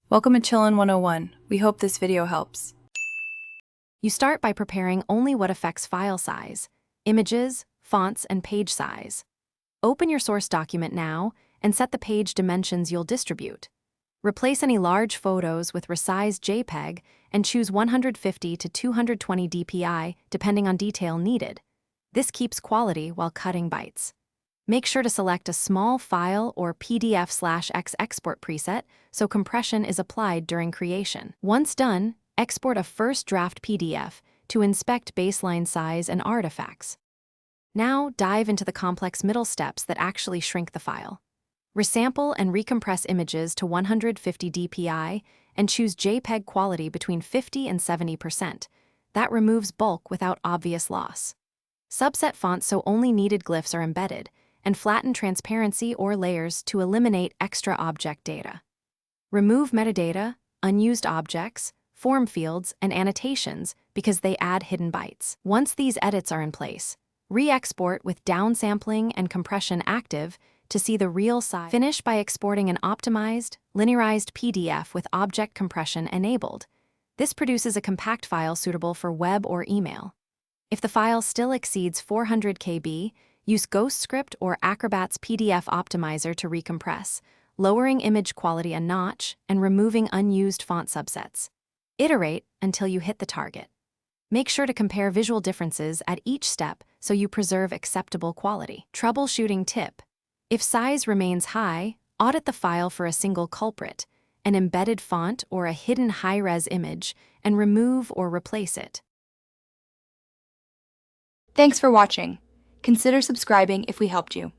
Welcome to Chillin' 101. We hope this video helps. You start by preparing only what affects file size, images, fonts, and page size. Open your source document now and set the page dimensions you'll distribute. Replace any large photos with resized JPEG and choose 150 to 220 dpi depending on detail needed. This keeps quality while cutting bytes. Make sure to select a small file or PDF/X export preset so compression is applied during creation. Once done, export a first draft PDF to inspect baseline size and artifacts. Now dive into the complex middle steps that actually shrink the file. Resample and recompress images to 150 dpi and choose JPEG quality between 50 and 70%. That removes bulk without obvious loss. Subset fonts so only needed glyphs are embedded, and flatten transparency or layers to eliminate extra object data. Remove metadata, unused objects, form fields, and annotations because they add hidden bytes. Once these edits are in place, re-export with downsampling and compression active to see the real size. Finish by exporting an optimized, linearized PDF with object compression enabled. This produces a compact file suitable for web or email. If the file still exceeds 400 KB, use GhostScript or Acrobat's PDF Optimizer to recompress, lowering image quality a notch and removing unused font subsets. Iterate until you hit the target. Make sure to compare visual differences at each step so you preserve acceptable quality. Troubleshooting tip: if size remains high, audit the file for a single culprit, an embedded font or a hidden high-res image, and remove or replace it. Thanks for watching. Consider subscribing if we helped you.